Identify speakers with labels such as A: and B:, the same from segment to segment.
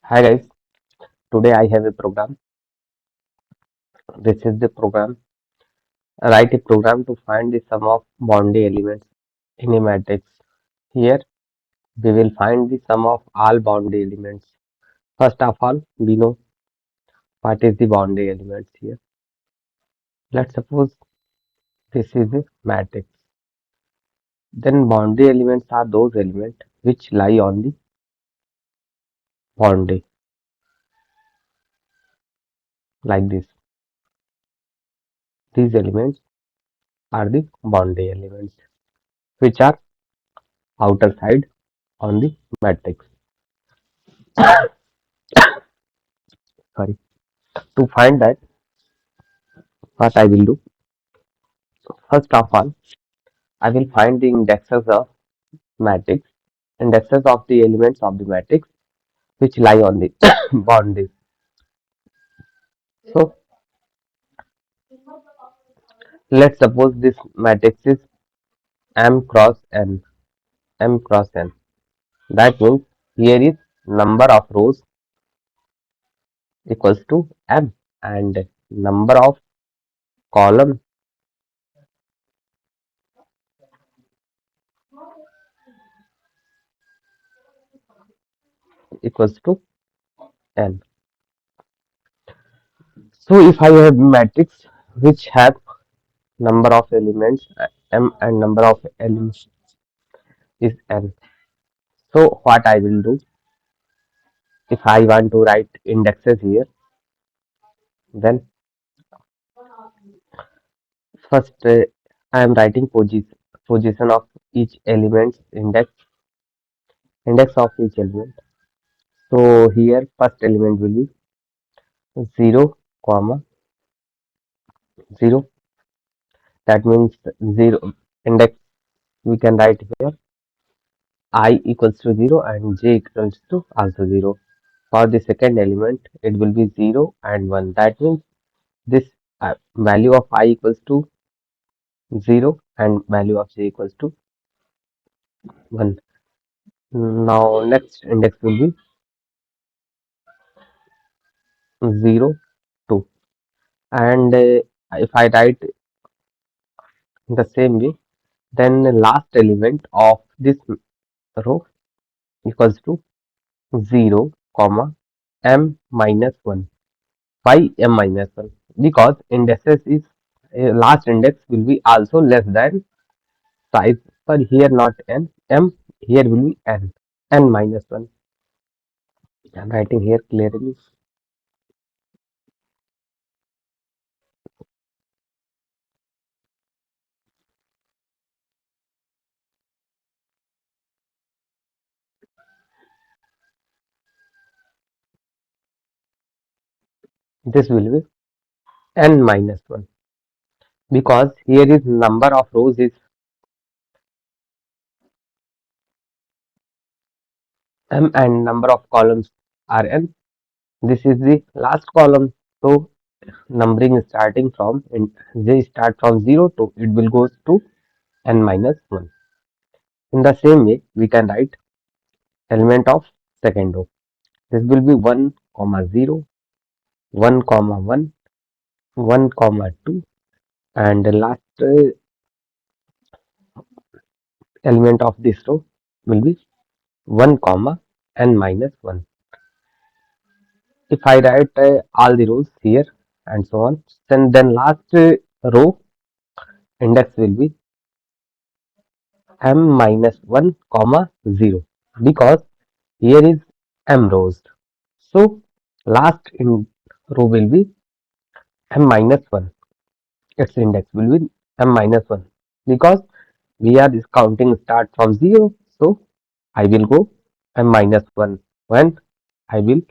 A: Hi guys, today I have a program. This is the program. Write a program to find the sum of boundary elements in a matrix. Here we will find the sum of all boundary elements. First of all, we know what is the boundary elements here. Let's suppose this is a matrix. Then boundary elements are those elements which lie on the boundary like this. These elements are the boundary elements which are outer side on the matrix. Sorry. To find that, what I will do, first of all, I will find the indexes of matrix, indexes of the elements of the matrix which lie on the boundary. So let's suppose this matrix is m cross n, m cross n. That means here is number of rows equals to m and number of column equals to n. So if I have matrix which have number of elements m and number of elements is n. So what I will do, if I want to write indexes here, then first I am writing position of each element index of each element. So here first element will be 0 comma 0. That means 0 index we can write here I equals to 0 and j equals to also 0. For the second element it will be 0 and 1. That means this value of I equals to 0 and value of j equals to 1. Now next index will be 0, 2. And if I write in the same way, then the last element of this row equals to 0, comma m minus 1. Why m minus 1? Because indices is last index will be also less than size, but here not n, m here will be n minus 1. I am writing here clearly. This will be n minus 1 because here is number of rows is m and number of columns are n. This is the last column. So numbering starting from j start from 0 to it will goes to n minus 1. In the same way, we can write element of second row. This will be 1 comma 0, 1 comma 1, 1 comma 2, and the last element of this row will be 1 comma n minus 1. If I write all the rows here and so on, then last row index will be m minus 1 comma 0 because here is m rows. So last in row will be m minus 1. Its index will be m minus 1 because we are counting start from 0. So I will go m minus 1 when I will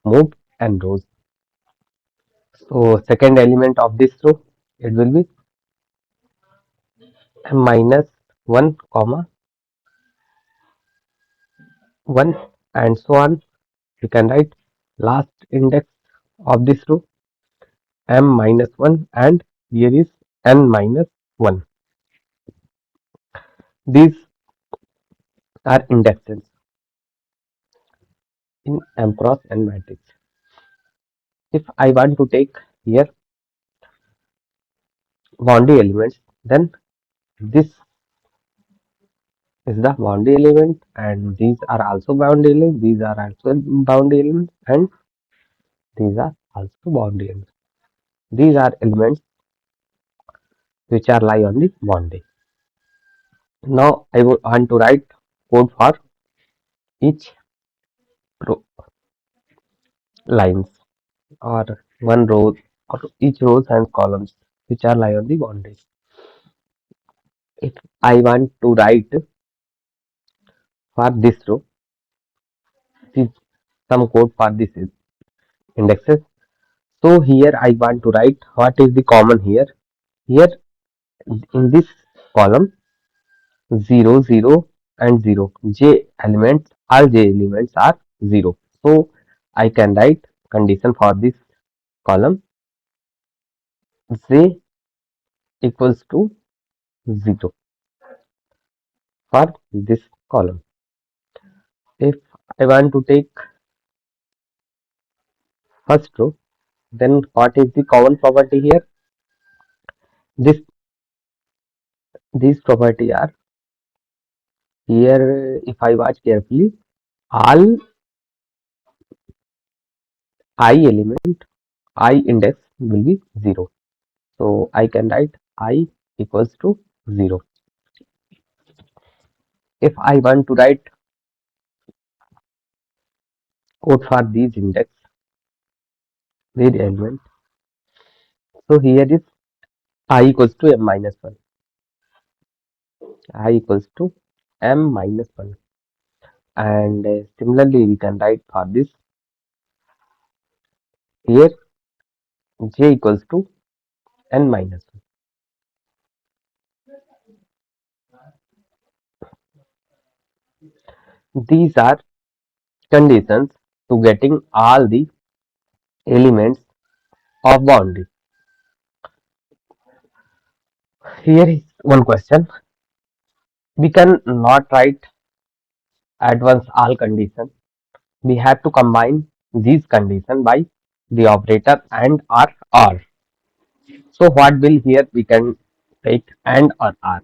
A: move n rows. So second element of this row it will be m minus 1 comma 1 and so on. You can write last index of this row m minus 1 and here is n minus 1. These are indexes. in M cross N matrix. If I want to take here boundary elements, then this is the boundary element, and these are also boundary elements, these are also boundary elements, and these are also boundary elements. These are elements which are lie on the boundary. Now I would want to write code for each row lines, or one row, or each rows and columns which are lie on the boundaries. If I want to write for this row, this some code for this indexes. So here I want to write what is the common here. Here in this column 0, 0 and 0. J elements, all J elements are 0. So I can write condition for this column J equals to 0 for this column. If I want to take first row, then what is the common property here? This These property are here. If I watch carefully, all I element, I index will be 0. So I can write I equals to 0. If I want to write code for these index, these element, so here is I equals to m minus 1. I equals to m minus 1. And similarly, we can write for this here j equals to n minus 1. These are conditions to getting all the elements of boundary. Here is one question. We can not write at once all conditions. We have to combine these conditions by the operator and or. So what will here we can take and or are.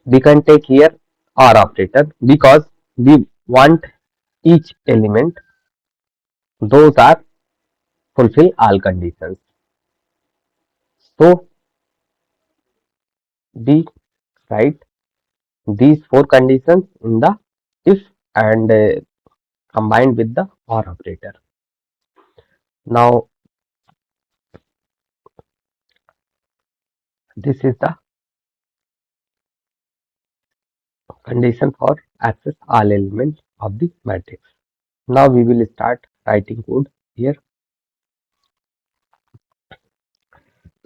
A: We can take here or operator because we want each element those are fulfill all conditions. So we write these four conditions in the if and combined with the or operator. Now this is the condition for access all elements of the matrix. Now we will start writing code here.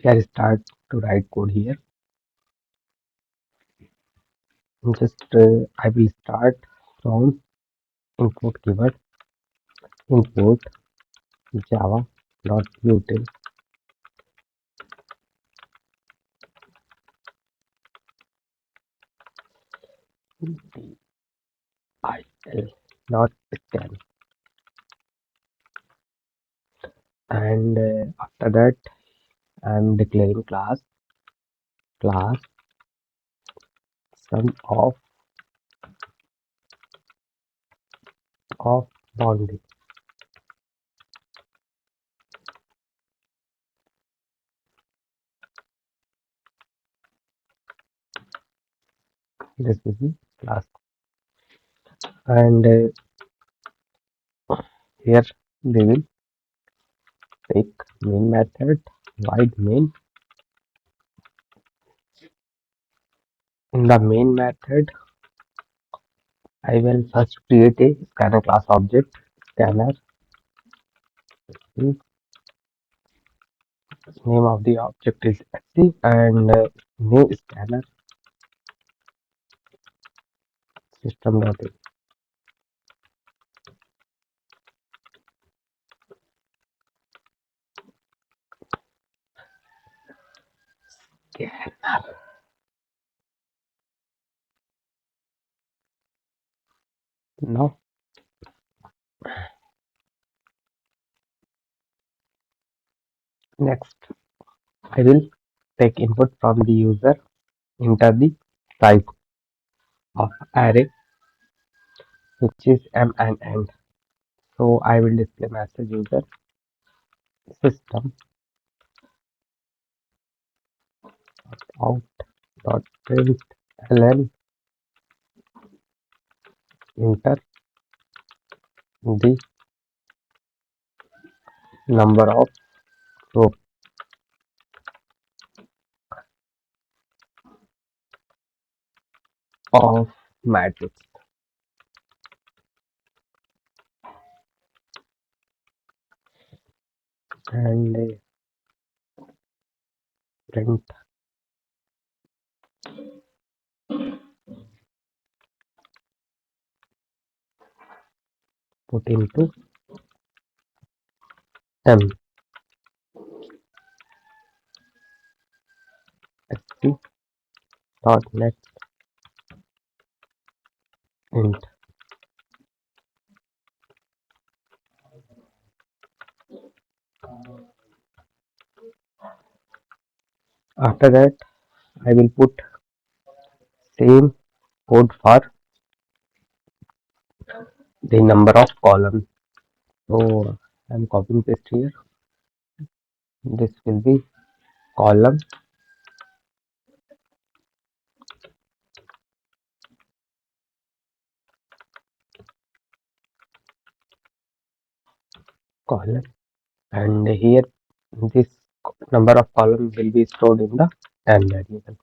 A: Here start to write code here. Just I will start from input keyword import java.util il dot scan, and after that I am declaring class sum of boundary. This will be class, and here they will take main method void main. In the main method I will first create a scanner class object. Scanner, name of the object is XC, and new scanner system.in. Now Next, I will take input from the user, enter the size of array, which is m and n. So I will display message user system out dot println enter the number of row of matrix and print put into m sp dot next int. After that, I will put same code for the number of columns. So I'm copying paste here. This will be column column, and here this number of columns will be stored in the n variable.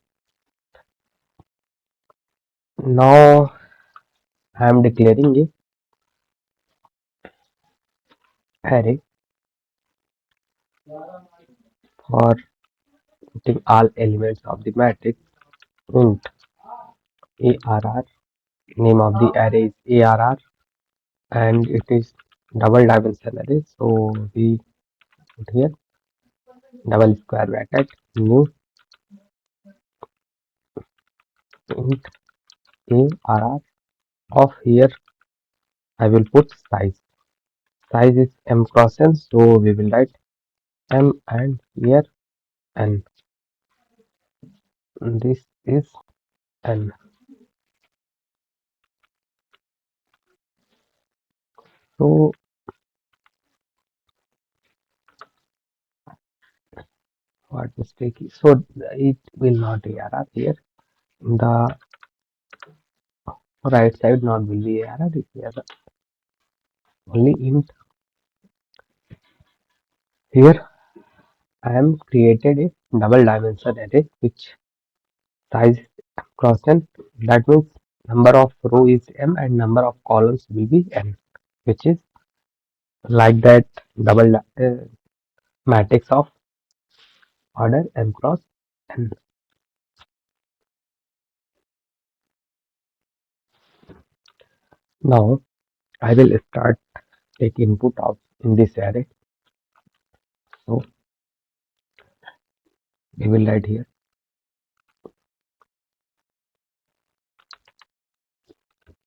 A: Now I am declaring a array for putting all elements of the matrix int arr. Name of the array is arr, and it is double dimension array. So we put here double square bracket new int arr. Of here I will put size. Size is m cross n, so we will write m and here n. This is n. So what mistake is, so it will not arr here. The right side not will be arr, it here only int. Here I am created a double dimension array which size cross n. That means number of row is m and number of columns will be n, which is like that double matrix of order m cross n. Now I will start take input of in this array. So we will write here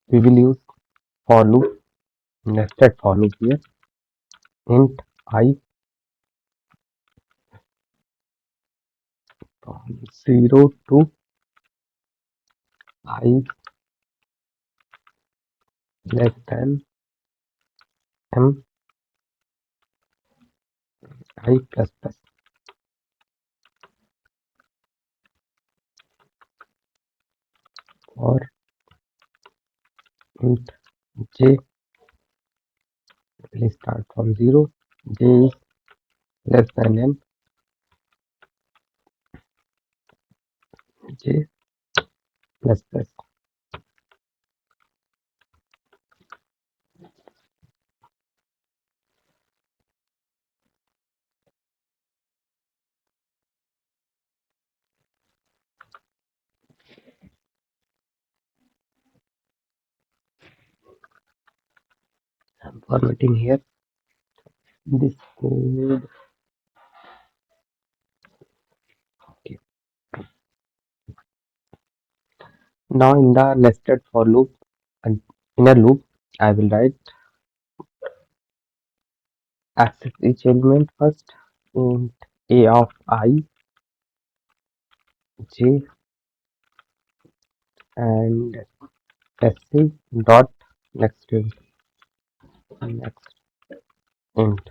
A: we will use for loop, nested for loop here. Int I from 0 to I less than m I plus plus, or int j will start from 0, j is less than n, j plus plus. I'm formatting here this code. Okay. Now in the nested for loop and inner loop, I will write access each element first. Int A of I, J, and SC dot next int, next int,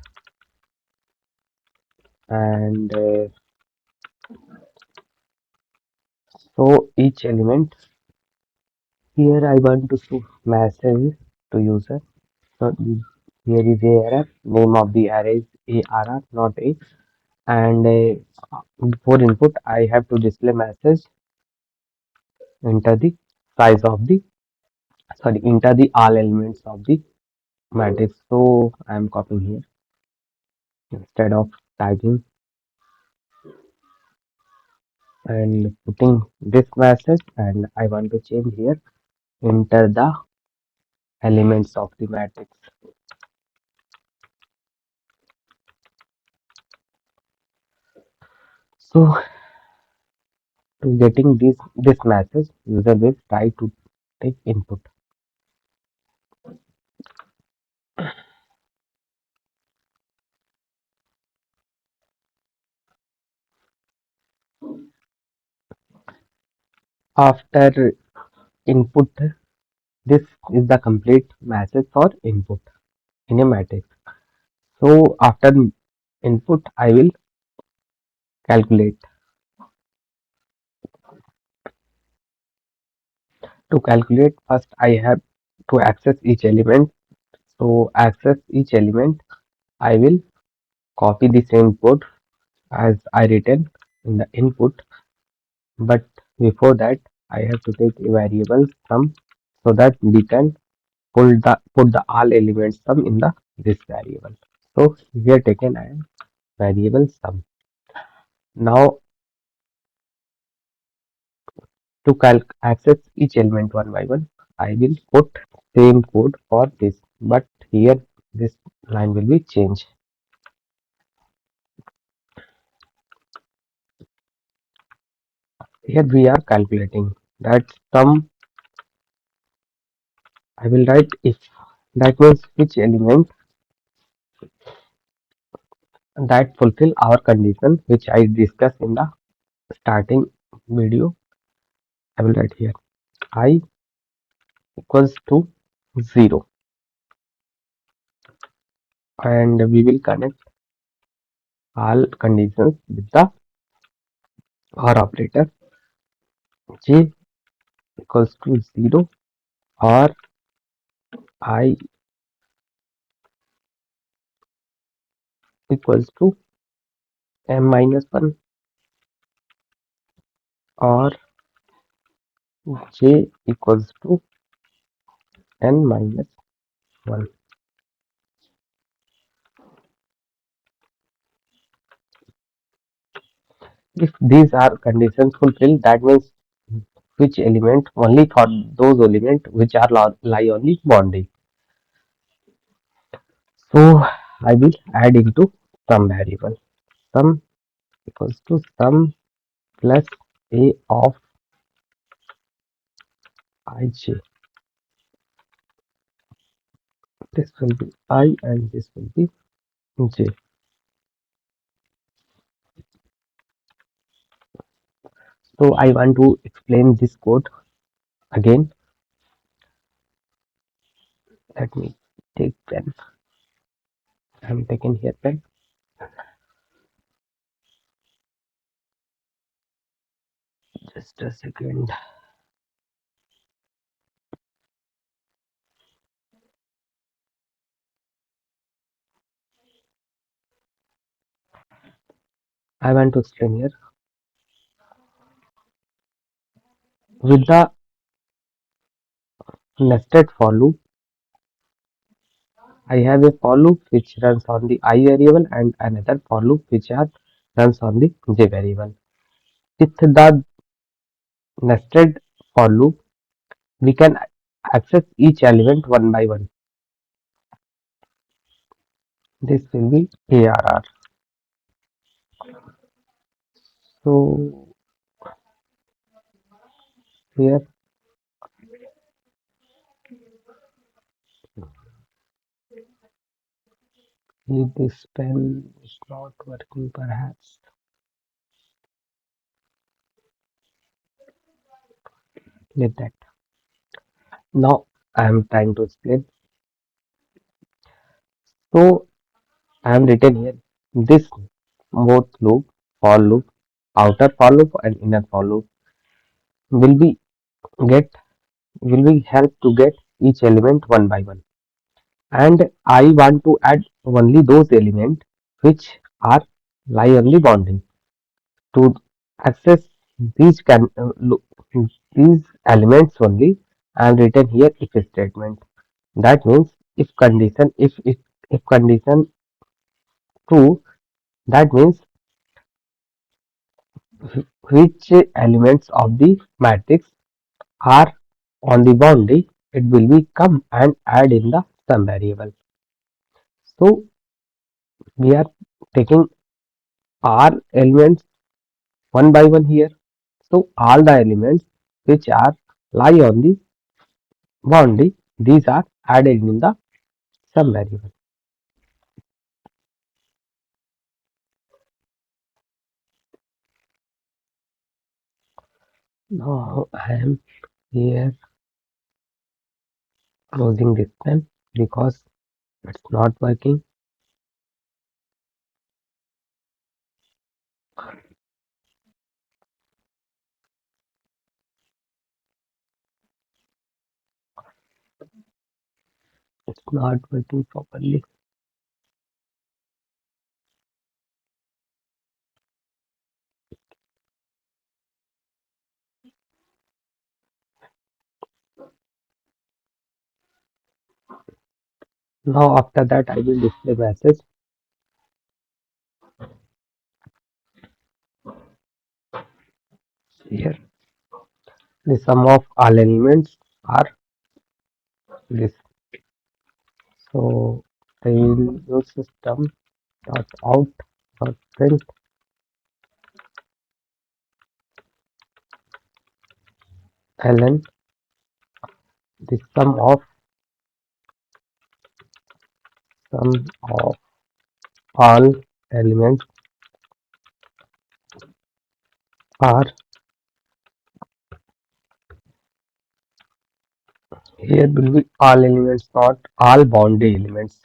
A: and so each element here I want to show message to user. So here is a array. Name of the array is ARR, not A. And for input, I have to display message. Enter the size of the enter the all elements of the matrix. So I am copying here instead of typing and putting this message. And I want to change here. Enter the elements of the matrix. So to getting this message, user will try to take input. After input, this is the complete message for input in a matrix. So after input, I will calculate. To calculate, first I have to access each element. So access each element, I will copy the same code as I written in the input. But before that, I have to take a variable sum so that we can put the all elements sum in the this variable. So here taken a variable sum. Now to access each element one by one, I will put same code for this, but here this line will be changed. Here we are calculating that sum. I will write if, that means which element that fulfill our condition which I discussed in the starting video. I will write here I equals to 0, and we will connect all conditions with the OR operator. J equals to 0 or I equals to m minus 1 or j equals to n minus 1. If these are conditions fulfilled, that means which element, only for those elements which are lie on the boundary. So I will add into sum variable. Sum equals to sum plus a of ij. This will be I and this will be j. So I want to explain this code again. Let me take pen. I am taking here pen. Just a second. I want to explain here. With the nested for loop, I have a for loop which runs on the I variable and another for loop which runs on the j variable. With the nested for loop, we can access each element one by one. This will be ARR. So here this pen is not working perhaps. with that. Now I am trying to explain. So I am written here this both loop, for loop, outer for loop and inner for loop will be get will be help to get each element one by one. And I want to add only those elements which are lie on the boundary. To access these these elements only, I am written here if statement. That means if condition true, that means which elements of the matrix are on the boundary, it will be come and add in the sum variable. So we are taking R elements one by one here. So all the elements which are lie on the boundary, these are added in the sum variable. Now I am here closing this pen because it's not working. It's not working properly. Now after that I will display message here. The sum of all elements are this. So I will use system dot out dot print ln the sum of all elements are here will be all elements, not all boundary elements.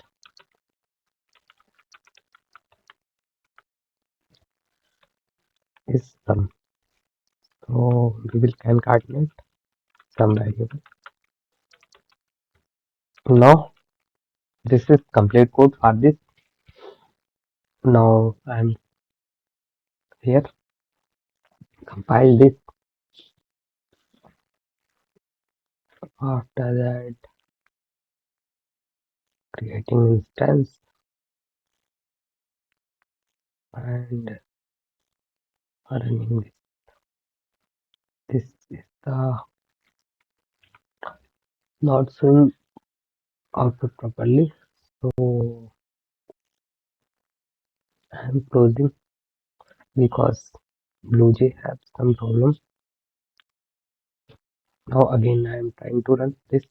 A: Is sum. So we will concatenate sum variable. Now this is complete code for this. Now I am here compile this. After that creating instance and running this. This is the not showing output properly. So I am closing because BlueJ have some problem. Now again I am trying to run this.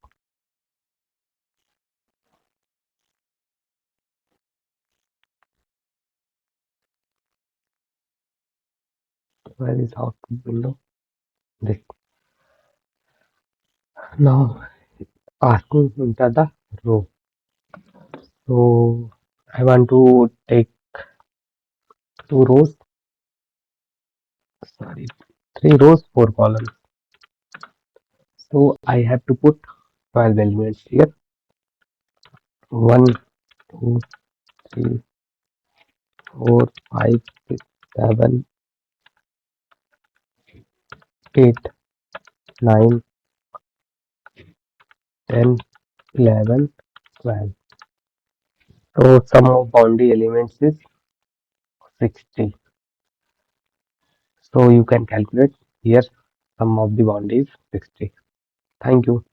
A: Where is output window? This. Now asking enter the row. So I want to take two rows, sorry, three rows, four columns. So I have to put 12 elements here. 1, 2, 3, 4, 5, 6, 7, 8, 9, 10, 11, 12. So sum of boundary elements is 60. So you can calculate here sum of the boundary is 60. Thank you.